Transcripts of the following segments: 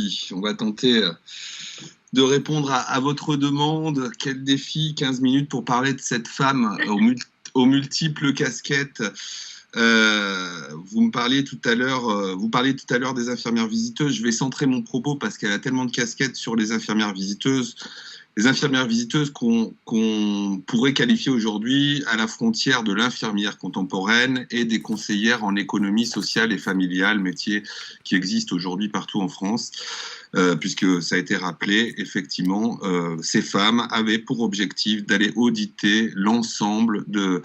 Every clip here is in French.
Allons-y, on va tenter de répondre à votre demande. Quel défi, 15 minutes pour parler de cette femme aux multiples casquettes. Vous parliez tout à l'heure des infirmières visiteuses. Je vais centrer mon propos parce qu'elle a tellement de casquettes sur les infirmières visiteuses. Les infirmières visiteuses qu'on pourrait qualifier aujourd'hui à la frontière de l'infirmière contemporaine et des conseillères en économie sociale et familiale, métier qui existe aujourd'hui partout en France, puisque ça a été rappelé, effectivement, ces femmes avaient pour objectif d'aller auditer l'ensemble de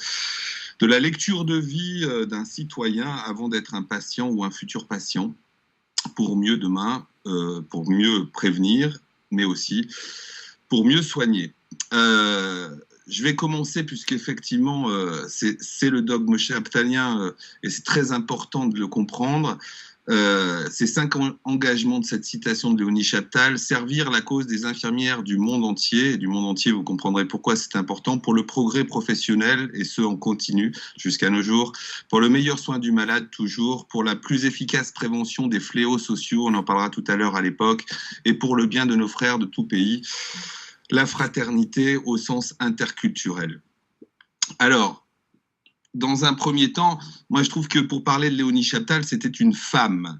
la lecture de vie d'un citoyen avant d'être un patient ou un futur patient, pour mieux demain, pour mieux prévenir, mais aussi pour mieux soigner. Je vais commencer, puisqu'effectivement, c'est le dogme chaptalien, et c'est très important de le comprendre. Ces 5 engagements de cette citation de Léonie Chaptal: servir la cause des infirmières du monde entier, et du monde entier, vous comprendrez pourquoi c'est important, pour le progrès professionnel, et ce en continu jusqu'à nos jours, pour le meilleur soin du malade toujours, pour la plus efficace prévention des fléaux sociaux, on en parlera tout à l'heure à l'époque, et pour le bien de nos frères de tout pays, la fraternité au sens interculturel. Alors, dans un premier temps, moi je trouve que pour parler de Léonie Chaptal, c'était une femme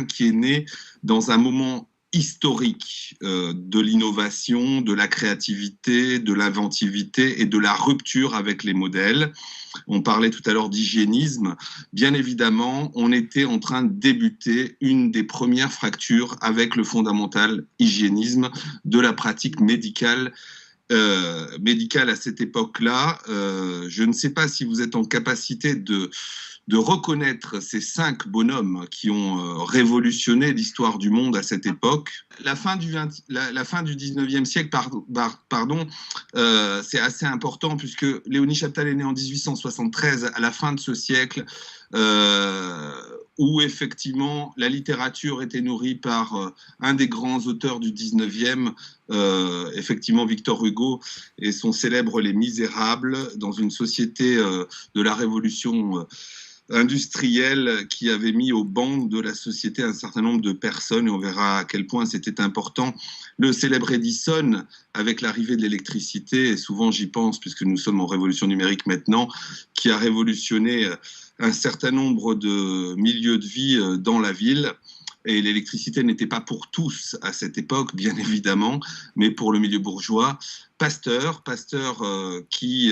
qui est née dans un moment historique de l'innovation, de la créativité, de l'inventivité et de la rupture avec les modèles. On parlait tout à l'heure d'hygiénisme. Bien évidemment, on était en train de débuter une des premières fractures avec le fondamental hygiénisme de la pratique médicale à cette époque-là. Je ne sais pas si vous êtes en capacité de reconnaître ces 5 bonhommes qui ont révolutionné l'histoire du monde à cette époque. La fin du 19e siècle, c'est assez important, puisque Léonie Chaptal est née en 1873, à la fin de ce siècle, où effectivement la littérature était nourrie par un des grands auteurs du 19e, effectivement Victor Hugo, et son célèbre Les Misérables, dans une société de la Révolution industrielle qui avait mis au banc de la société un certain nombre de personnes, et on verra à quel point c'était important. Le célèbre Edison, avec l'arrivée de l'électricité, et souvent j'y pense puisque nous sommes en révolution numérique maintenant, qui a révolutionné un certain nombre de milieux de vie dans la ville. Et l'électricité n'était pas pour tous à cette époque, bien évidemment, mais pour le milieu bourgeois. Pasteur qui,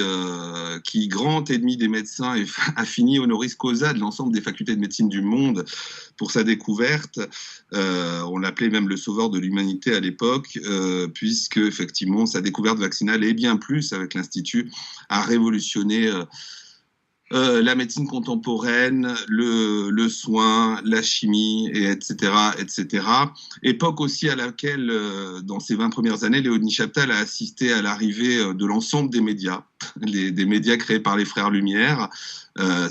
grand ennemi des médecins, a fini honoris causa de l'ensemble des facultés de médecine du monde pour sa découverte. On l'appelait même le sauveur de l'humanité à l'époque, puisque effectivement sa découverte vaccinale, et bien plus avec l'Institut, a révolutionné la médecine contemporaine, le soin, la chimie, et etc., etc. Époque aussi à laquelle, dans ces 20 premières années, Léonie Chaptal a assisté à l'arrivée de l'ensemble des médias, des médias créés par les Frères Lumière.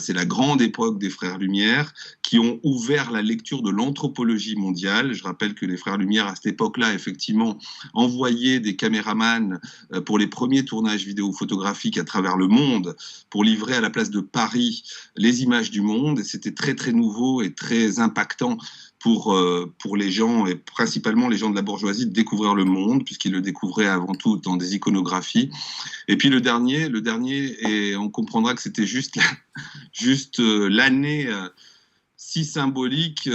C'est la grande époque des Frères Lumière qui ont ouvert la lecture de l'anthropologie mondiale. Je rappelle que les Frères Lumière, à cette époque-là, effectivement, envoyaient des caméramans pour les premiers tournages vidéo-photographiques à travers le monde, pour livrer à la place de Paris les images du monde. Et c'était très, très nouveau et très impactant pour les gens, et principalement les gens de la bourgeoisie, de découvrir le monde, puisqu'ils le découvraient avant tout dans des iconographies. Et puis le dernier, et on comprendra que c'était juste l'année si symbolique,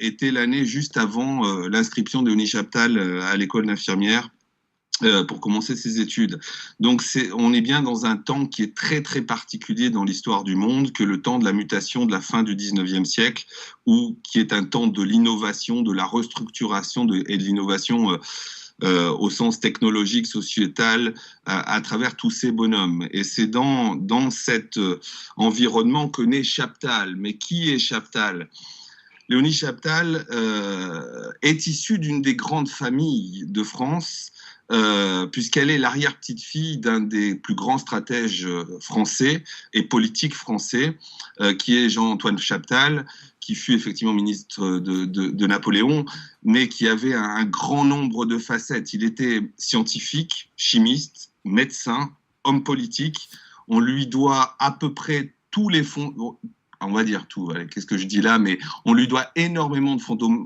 était l'année juste avant l'inscription de Léonie Chaptal à l'école d'infirmière, pour commencer ses études. Donc on est bien dans un temps qui est très très particulier dans l'histoire du monde, que le temps de la mutation de la fin du 19e siècle, ou qui est un temps de l'innovation, de la restructuration et de l'innovation au sens technologique, sociétal, à travers tous ces bonhommes. Et c'est dans cet environnement que naît Chaptal. Mais qui est Chaptal ? Léonie Chaptal est issue d'une des grandes familles de France, puisqu'elle est l'arrière-petite-fille d'un des plus grands stratèges français et politiques français, qui est Jean-Antoine Chaptal, qui fut effectivement ministre de Napoléon, mais qui avait un grand nombre de facettes. Il était scientifique, chimiste, médecin, homme politique. On lui doit à peu près tous les fonds, on va dire tout, allez, qu'est-ce que je dis là, mais on lui doit énormément de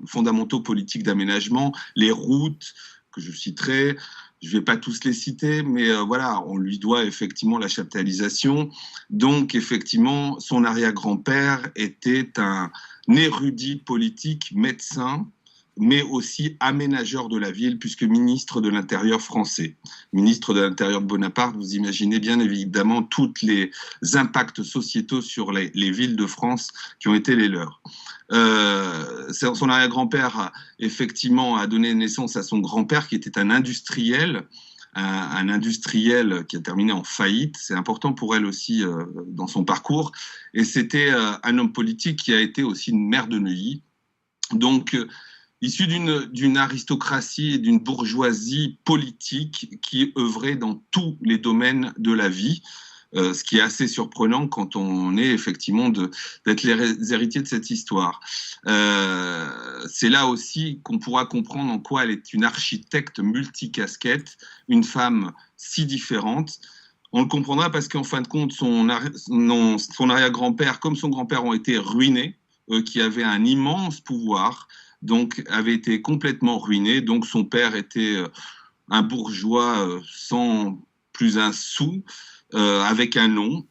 fondamentaux politiques d'aménagement, les routes que je citerai, je ne vais pas tous les citer, mais voilà, on lui doit effectivement la chaptalisation. Donc, effectivement, son arrière-grand-père était un érudit politique, médecin, mais aussi aménageur de la ville, puisque ministre de l'Intérieur français. Ministre de l'Intérieur de Bonaparte, vous imaginez bien évidemment tous les impacts sociétaux sur les villes de France qui ont été les leurs. Son arrière-grand-père, effectivement, a donné naissance à son grand-père, qui était un industriel, un industriel qui a terminé en faillite. C'est important pour elle aussi dans son parcours. Et c'était un homme politique qui a été aussi une maire de Neuilly. Donc, issu d'une aristocratie et d'une bourgeoisie politique qui œuvrait dans tous les domaines de la vie, ce qui est assez surprenant quand on est effectivement d'être les héritiers de cette histoire. C'est là aussi qu'on pourra comprendre en quoi elle est une architecte multicasquette, une femme si différente. On le comprendra parce qu'en fin de compte, son arrière-grand-père, comme son grand-père, ont été ruinés, qui avaient un immense pouvoir, donc avait été complètement ruiné. Donc son père était un bourgeois sans plus un sou, avec un nom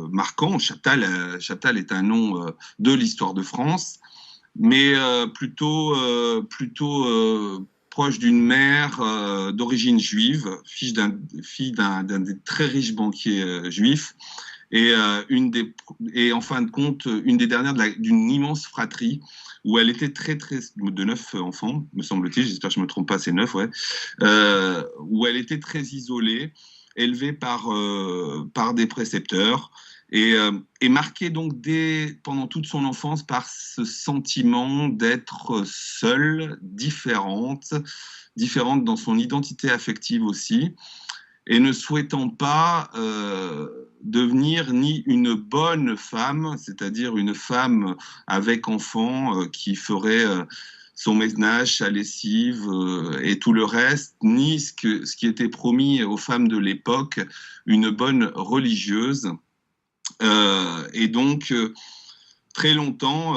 marquant. Chaptal est un nom de l'histoire de France, mais plutôt proche d'une mère d'origine juive, fille d'un des très riches banquiers juifs. Et en fin de compte, une des dernières d'une immense fratrie où elle était de 9 enfants, me semble-t-il, j'espère que je ne me trompe pas, c'est 9, ouais, où elle était très isolée, élevée par des précepteurs et marquée donc pendant toute son enfance par ce sentiment d'être seule, différente dans son identité affective aussi, et ne souhaitant pas devenir ni une bonne femme, c'est-à-dire une femme avec enfant qui ferait son ménage, sa lessive et tout le reste, ni ce qui était promis aux femmes de l'époque, une bonne religieuse. Et donc, très longtemps,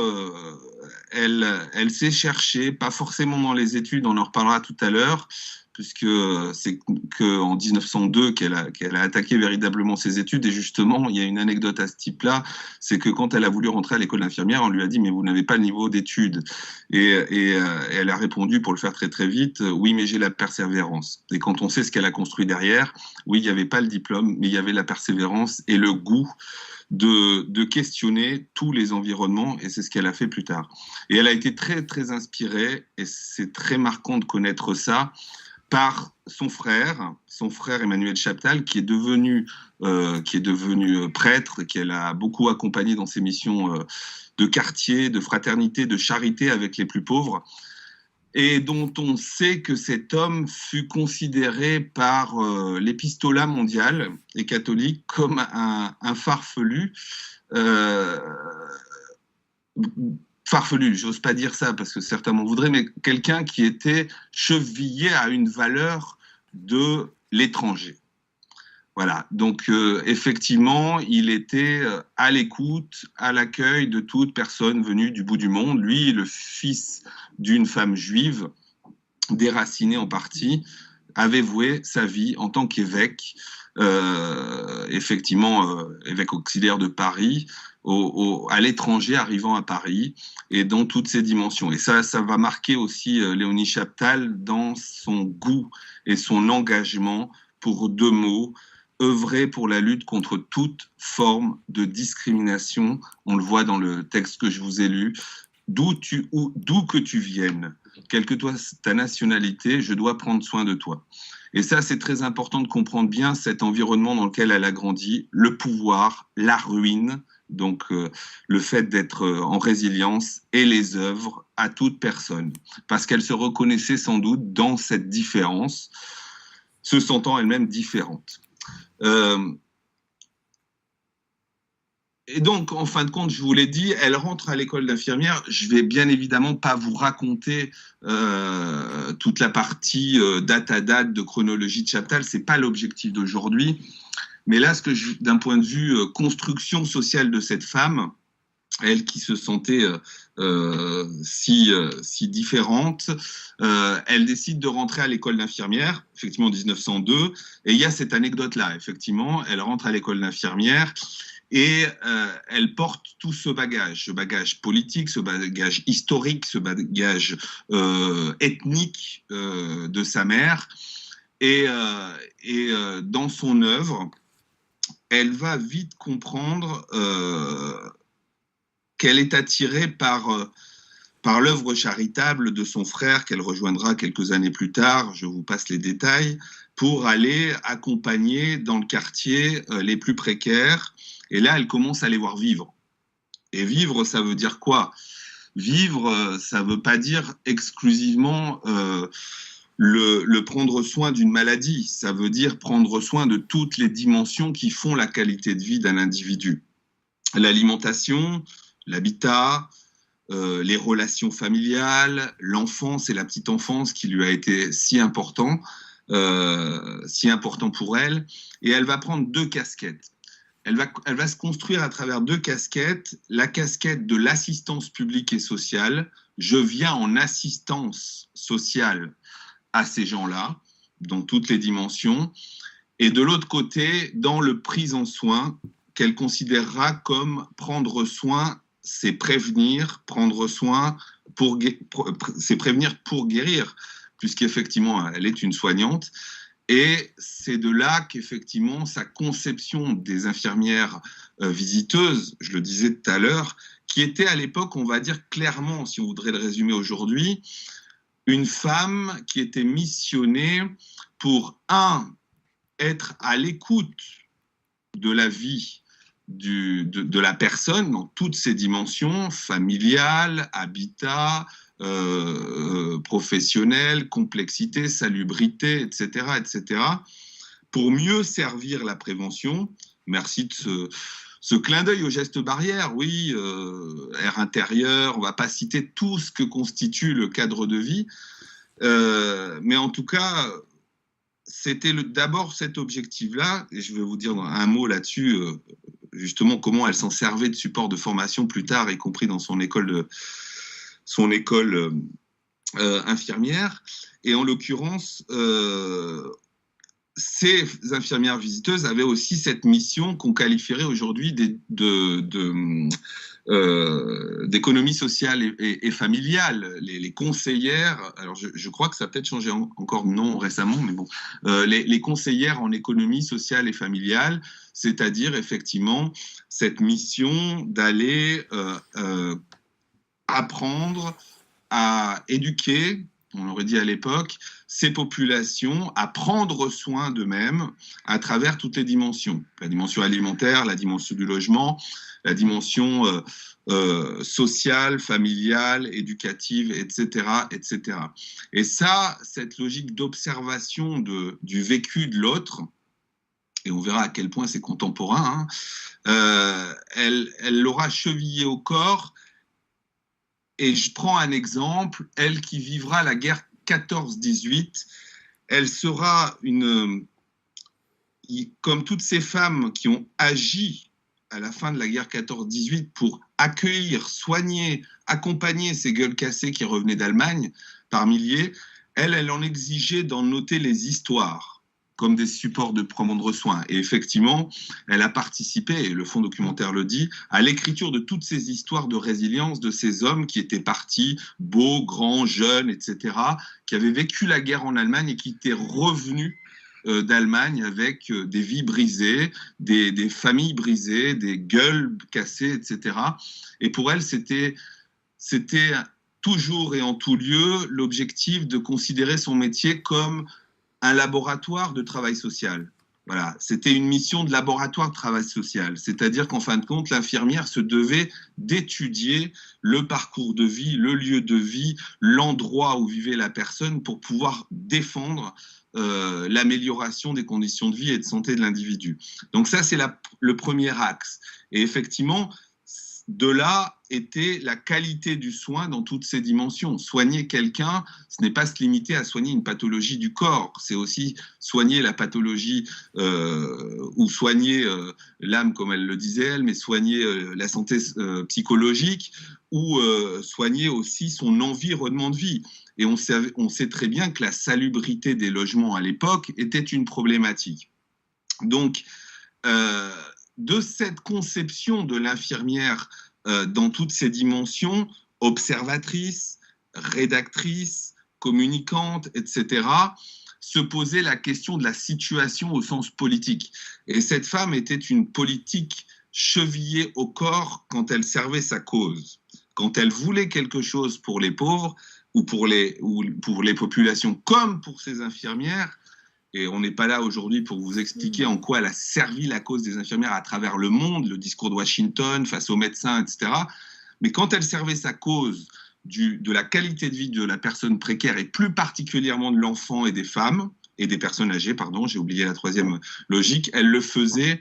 elle s'est cherchée, pas forcément dans les études, on en reparlera tout à l'heure, puisque c'est qu'en 1902 qu'elle a attaqué véritablement ses études. Et justement, il y a une anecdote à ce type-là, c'est que quand elle a voulu rentrer à l'école d'infirmière, on lui a dit « mais vous n'avez pas le niveau d'études ». Et elle a répondu, pour le faire très très vite, « oui, mais j'ai la persévérance ». Et quand on sait ce qu'elle a construit derrière, oui, il n'y avait pas le diplôme, mais il y avait la persévérance et le goût de questionner tous les environnements, et c'est ce qu'elle a fait plus tard. Et elle a été très très inspirée, et c'est très marquant de connaître ça, par son frère Emmanuel Chaptal, qui est devenu prêtre, qu'elle a beaucoup accompagné dans ses missions de quartier, de fraternité, de charité avec les plus pauvres, et dont on sait que cet homme fut considéré par l'épistolat mondial et catholique comme un farfelu. Farfelu, j'ose pas dire ça parce que certains m'en voudraient, mais quelqu'un qui était chevillé à une valeur de l'étranger. Voilà, donc effectivement, il était à l'écoute, à l'accueil de toute personne venue du bout du monde. Lui, le fils d'une femme juive, déracinée en partie, avait voué sa vie en tant qu'évêque, effectivement évêque auxiliaire de Paris, à l'étranger arrivant à Paris, et dans toutes ses dimensions. Et ça va marquer aussi Léonie Chaptal dans son goût et son engagement pour deux mots: œuvrer pour la lutte contre toute forme de discrimination. On le voit dans le texte que je vous ai lu. D'où que tu viennes, quelle que soit ta nationalité, je dois prendre soin de toi. Et ça, c'est très important de comprendre bien cet environnement dans lequel elle a grandi, le pouvoir, la ruine, donc le fait d'être en résilience, et les œuvres à toute personne. Parce qu'elle se reconnaissait sans doute dans cette différence, se sentant elle-même différente. Et donc, en fin de compte, je vous l'ai dit, elle rentre à l'école d'infirmière. Je vais bien évidemment pas vous raconter toute la partie date à date de chronologie de Chaptal. C'est pas l'objectif d'aujourd'hui. Mais là, d'un point de vue construction sociale de cette femme, elle qui se sentait si différente, elle décide de rentrer à l'école d'infirmière, effectivement en 1902, et il y a cette anecdote-là, effectivement, elle rentre à l'école d'infirmière, et elle porte tout ce bagage politique, ce bagage historique, ce bagage ethnique de sa mère, et dans son œuvre, elle va vite comprendre qu'elle est attirée par l'œuvre charitable de son frère, qu'elle rejoindra quelques années plus tard, je vous passe les détails, pour aller accompagner dans le quartier les plus précaires. Et là, elle commence à les voir vivre. Et vivre, ça veut dire quoi? Vivre, ça ne veut pas dire exclusivement le prendre soin d'une maladie. Ça veut dire prendre soin de toutes les dimensions qui font la qualité de vie d'un individu. L'alimentation, l'habitat, les relations familiales, l'enfance et la petite enfance qui lui a été si important pour elle. Et elle va prendre deux casquettes. Elle va se construire à travers deux casquettes. La casquette de l'assistance publique et sociale. Je viens en assistance sociale à ces gens-là, dans toutes les dimensions. Et de l'autre côté, dans le prise en soin, qu'elle considérera comme prendre soin, c'est prévenir, prendre soin, c'est prévenir pour guérir, puisqu'effectivement, elle est une soignante. Et c'est de là qu'effectivement, sa conception des infirmières visiteuses, je le disais tout à l'heure, qui était à l'époque, on va dire clairement, si on voudrait le résumer aujourd'hui, une femme qui était missionnée pour, être à l'écoute de la vie de la personne dans toutes ses dimensions, familiale, habitat, professionnelle, complexité, salubrité, etc., etc., pour mieux servir la prévention. Merci de ce clin d'œil au geste barrière, oui, air intérieur, on ne va pas citer tout ce que constitue le cadre de vie, mais en tout cas, c'était d'abord cet objectif-là, et je vais vous dire un mot là-dessus, justement comment elle s'en servait de support de formation plus tard, y compris dans son école infirmière. Et en l'occurrence, ces infirmières visiteuses avaient aussi cette mission qu'on qualifierait aujourd'hui d'économie sociale et familiale, les conseillères. Alors je crois que ça a peut-être changé encore de nom récemment, mais bon, les conseillères en économie sociale et familiale, c'est-à-dire effectivement cette mission d'aller apprendre à éduquer, on aurait dit à l'époque, ces populations à prendre soin d'eux-mêmes à travers toutes les dimensions. La dimension alimentaire, la dimension du logement, la dimension sociale, familiale, éducative, etc., etc. Et ça, cette logique d'observation du vécu de l'autre, et on verra à quel point c'est contemporain, elle l'aura chevillé au corps. Et je prends un exemple, elle qui vivra la guerre 14-18, elle sera comme toutes ces femmes qui ont agi à la fin de la guerre 14-18 pour accueillir, soigner, accompagner ces gueules cassées qui revenaient d'Allemagne par milliers, elle en exigeait d'en noter les histoires comme des supports de prendre soin. Et effectivement, elle a participé, et le fonds documentaire le dit, à l'écriture de toutes ces histoires de résilience de ces hommes qui étaient partis, beaux, grands, jeunes, etc., qui avaient vécu la guerre en Allemagne et qui étaient revenus d'Allemagne avec des vies brisées, des familles brisées, des gueules cassées, etc. Et pour elle, c'était toujours et en tout lieu l'objectif de considérer son métier comme un laboratoire de travail social. Voilà, c'était une mission de laboratoire de travail social, c'est-à-dire qu'en fin de compte, l'infirmière se devait d'étudier le parcours de vie, le lieu de vie, l'endroit où vivait la personne pour pouvoir défendre l'amélioration des conditions de vie et de santé de l'individu. Donc ça, c'est le premier axe. Et effectivement, de là était la qualité du soin dans toutes ses dimensions. Soigner quelqu'un, ce n'est pas se limiter à soigner une pathologie du corps, c'est aussi soigner la pathologie ou soigner l'âme, comme elle le disait elle, mais soigner la santé psychologique ou soigner aussi son environnement de vie. Et on sait très bien que la salubrité des logements à l'époque était une problématique. Donc, de cette conception de l'infirmière dans toutes ses dimensions, observatrice, rédactrice, communicante, etc., se posait la question de la situation au sens politique. Et cette femme était une politique chevillée au corps quand elle servait sa cause. Quand elle voulait quelque chose pour les pauvres ou pour les populations, comme pour ces infirmières, et on n'est pas là aujourd'hui pour vous expliquer en quoi elle a servi la cause des infirmières à travers le monde, le discours de Washington face aux médecins, etc. Mais quand elle servait sa cause de la qualité de vie de la personne précaire, et plus particulièrement de l'enfant et des femmes, et des personnes âgées, pardon, j'ai oublié la troisième logique, elle le faisait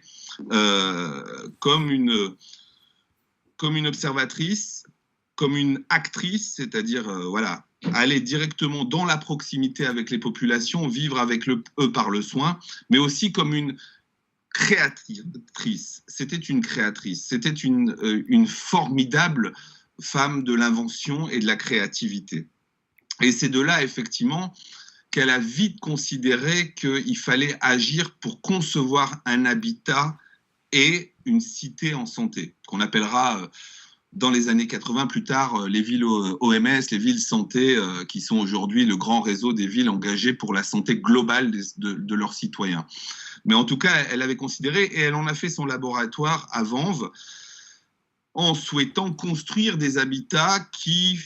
comme une observatrice, comme une actrice, c'est-à-dire, voilà, aller directement dans la proximité avec les populations, vivre avec eux par le soin, mais aussi comme une créatrice. C'était une créatrice, c'était une formidable femme de l'invention et de la créativité. Et c'est de là, effectivement, qu'elle a vite considéré qu'il fallait agir pour concevoir un habitat et une cité en santé, qu'on appellera dans les années 80, plus tard, les villes OMS, les villes santé, qui sont aujourd'hui le grand réseau des villes engagées pour la santé globale de leurs citoyens. Mais en tout cas, elle avait considéré, et elle en a fait son laboratoire à Vanves, en souhaitant construire des habitats qui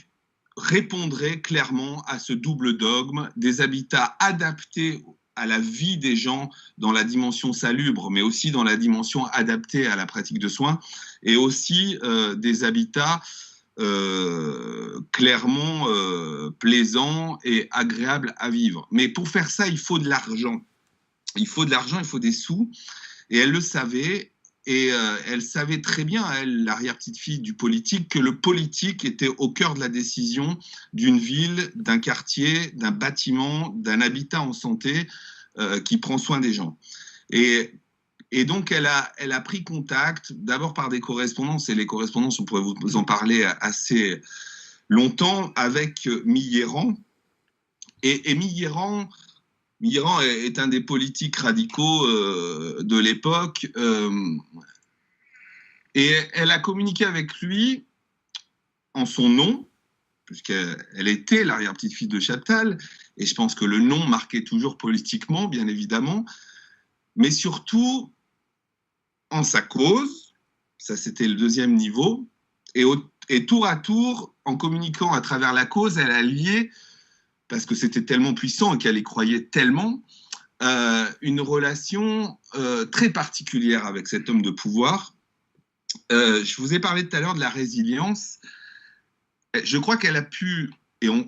répondraient clairement à ce double dogme, des habitats adaptés à la vie des gens dans la dimension salubre, mais aussi dans la dimension adaptée à la pratique de soins, et aussi des habitats clairement plaisants et agréables à vivre. Mais pour faire ça, il faut de l'argent. Il faut de l'argent, il faut des sous, et elle le savait. Et elle savait très bien, elle, l'arrière-petite-fille du politique, que le politique était au cœur de la décision d'une ville, d'un quartier, d'un bâtiment, d'un habitat en santé qui prend soin des gens. Et donc, elle a pris contact, d'abord par des correspondances, et les correspondances, on pourrait vous en parler assez longtemps, avec Mitterrand. Et Mitterrand est un des politiques radicaux de l'époque, et elle a communiqué avec lui en son nom, puisqu'elle était l'arrière-petite-fille de Chaptal, et je pense que le nom marquait toujours politiquement, bien évidemment, mais surtout en sa cause, ça c'était le deuxième niveau, et tour à tour, en communiquant à travers la cause, elle a lié, parce que c'était tellement puissant et qu'elle y croyait tellement, une relation très particulière avec cet homme de pouvoir. Je vous ai parlé tout à l'heure de la résilience. Je crois qu'elle a pu,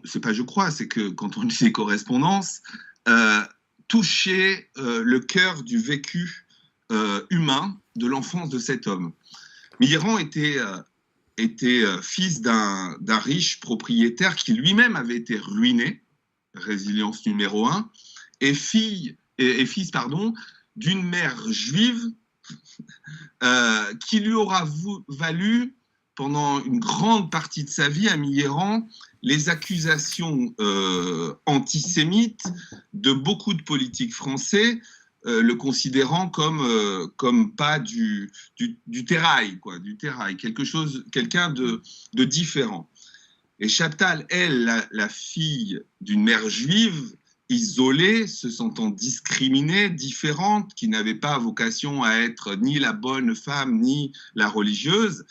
c'est pas je crois, c'est que quand on lit les correspondances, toucher le cœur du vécu humain de l'enfance de cet homme. Mitterrand était fils d'un riche propriétaire qui lui-même avait été ruiné, résilience numéro 1, et fils d'une mère juive qui lui aura valu pendant une grande partie de sa vie à Mitterrand les accusations antisémites de beaucoup de politiques français, le considérant comme pas du terrail, quoi, du terrail, quelqu'un de différent. Et Chaptal, elle, la fille d'une mère juive, isolée, se sentant discriminée, différente, qui n'avait pas vocation à être ni la bonne femme, ni la religieuse,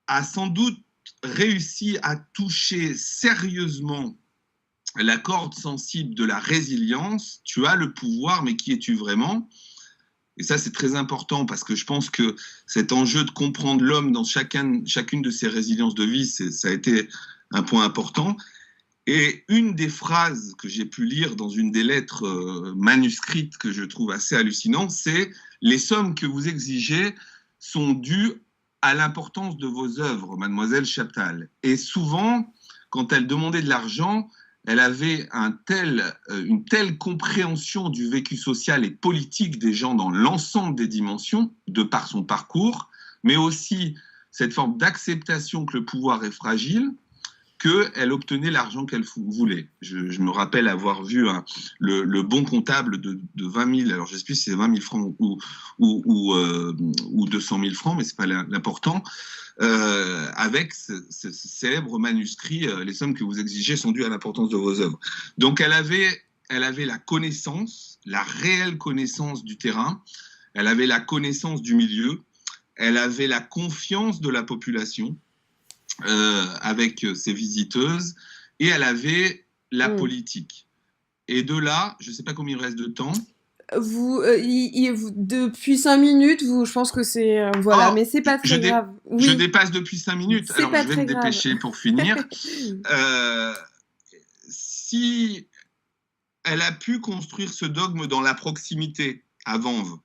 a sans doute réussi à toucher sérieusement la corde sensible de la résilience. Tu as le pouvoir, mais qui es-tu vraiment ? Et ça, c'est très important parce que je pense que cet enjeu de comprendre l'homme dans chacune de ses résiliences de vie, ça a été un point important. Et une des phrases que j'ai pu lire dans une des lettres manuscrites que je trouve assez hallucinante, c'est « Les sommes que vous exigez sont dues à l'importance de vos œuvres, mademoiselle Chaptal. Et souvent, quand elle demandait de l'argent, elle avait une telle compréhension du vécu social et politique des gens dans l'ensemble des dimensions, de par son parcours, mais aussi cette forme d'acceptation que le pouvoir est fragile, qu'elle obtenait l'argent qu'elle voulait. Je me rappelle avoir vu le bon comptable de 20 000, alors je ne sais plus si c'est 20 000 francs ou 200 000 francs, mais ce n'est pas l'important, avec ce célèbre manuscrit, les sommes que vous exigez sont dues à l'importance de vos œuvres. Donc elle avait la connaissance, la réelle connaissance du terrain, elle avait la connaissance du milieu, elle avait la confiance de la population, avec ses visiteuses, et elle avait la politique. Et de là, je ne sais pas combien il reste de temps. Depuis 5 minutes, je pense que c'est... voilà, mais c'est pas très grave. Oui. Je dépasse depuis 5 minutes, alors je vais me dépêcher pour finir. Si elle a pu construire ce dogme dans la proximité, à Vanves,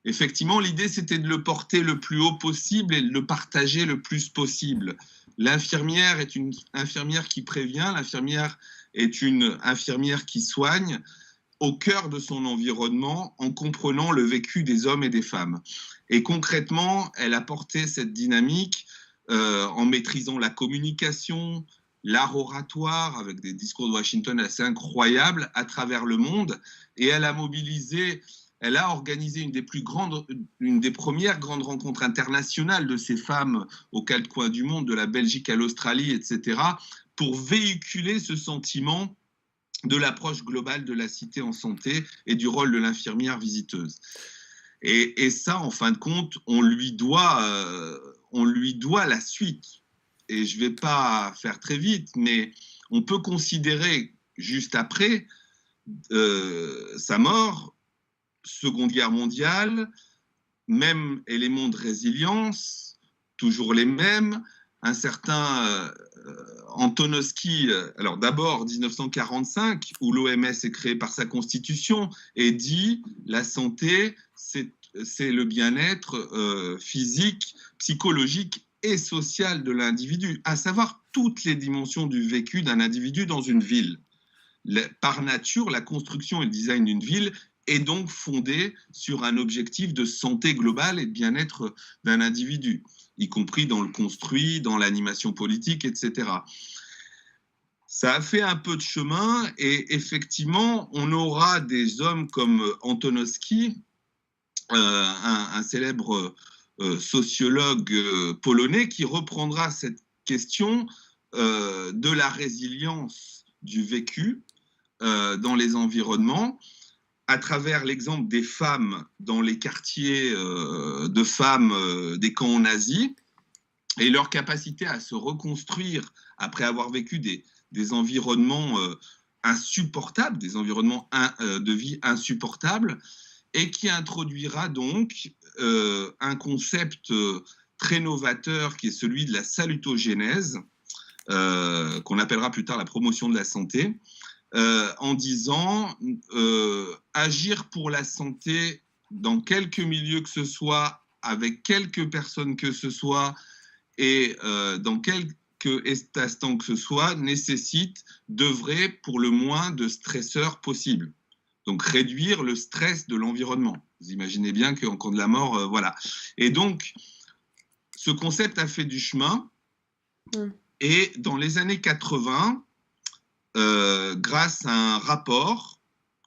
effectivement, l'idée, c'était de le porter le plus haut possible et de le partager le plus possible. L'infirmière est une infirmière qui prévient, l'infirmière est une infirmière qui soigne au cœur de son environnement en comprenant le vécu des hommes et des femmes. Et concrètement, elle a porté cette dynamique en maîtrisant la communication, l'art oratoire, avec des discours de Washington assez incroyables à travers le monde, et elle a mobilisé... Elle a organisé une des premières grandes rencontres internationales de ces femmes aux quatre coins du monde, de la Belgique à l'Australie, etc., pour véhiculer ce sentiment de l'approche globale de la cité en santé et du rôle de l'infirmière visiteuse. Et ça, en fin de compte, on lui doit la suite. Et je ne vais pas faire très vite, mais on peut considérer, juste après sa mort, Seconde Guerre mondiale, même éléments de résilience, toujours les mêmes. Un certain Antonovsky, alors d'abord 1945, où l'OMS est créée par sa constitution, et dit la santé, c'est le bien-être physique, psychologique et social de l'individu, à savoir toutes les dimensions du vécu d'un individu dans une ville. Par nature, la construction et le design d'une ville est donc fondé sur un objectif de santé globale et de bien-être d'un individu, y compris dans le construit, dans l'animation politique, etc. Ça a fait un peu de chemin et effectivement, on aura des hommes comme Antonovsky, un célèbre sociologue polonais, qui reprendra cette question de la résilience du vécu dans les environnements, à travers l'exemple des femmes dans les quartiers de femmes des camps nazis et leur capacité à se reconstruire après avoir vécu des environnements insupportables, des environnements de vie insupportables, et qui introduira donc un concept très novateur qui est celui de la salutogénèse, qu'on appellera plus tard la promotion de la santé, en disant agir pour la santé dans quelque milieu que ce soit, avec quelques personnes que ce soit, et dans quelque espace-temps que ce soit, nécessite d'œuvrer pour le moins de stresseurs possible. Donc réduire le stress de l'environnement. Vous imaginez bien qu'en cas de la mort, voilà. Et donc, ce concept a fait du chemin. Et dans les années 80, grâce à un rapport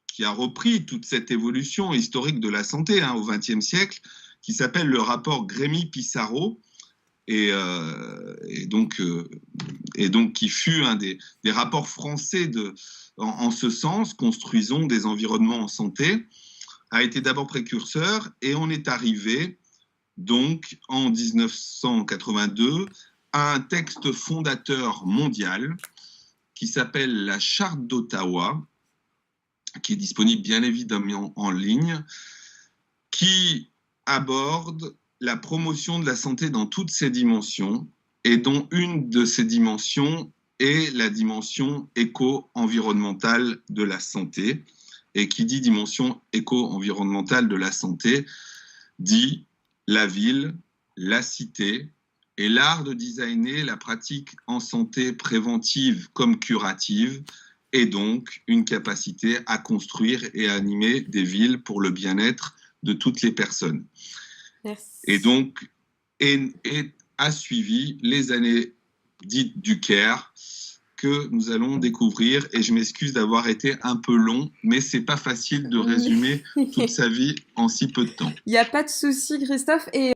qui a repris toute cette évolution historique de la santé au XXe siècle, qui s'appelle le rapport Grémy-Pissarro, et donc qui fut un des rapports français en ce sens, construisons des environnements en santé, a été d'abord précurseur, et on est arrivé donc en 1982 à un texte fondateur mondial qui s'appelle la Charte d'Ottawa, qui est disponible bien évidemment en ligne, qui aborde la promotion de la santé dans toutes ses dimensions, et dont une de ces dimensions est la dimension éco-environnementale de la santé. Et qui dit dimension éco-environnementale de la santé, dit la ville, la cité et l'art de designer la pratique en santé préventive comme curative, et donc une capacité à construire et à animer des villes pour le bien-être de toutes les personnes. Merci. Et donc, a suivi les années dites du CARE, que nous allons découvrir. Et je m'excuse d'avoir été un peu long, mais c'est pas facile de résumer toute sa vie en si peu de temps. Il n'y a pas de souci, Christophe. Et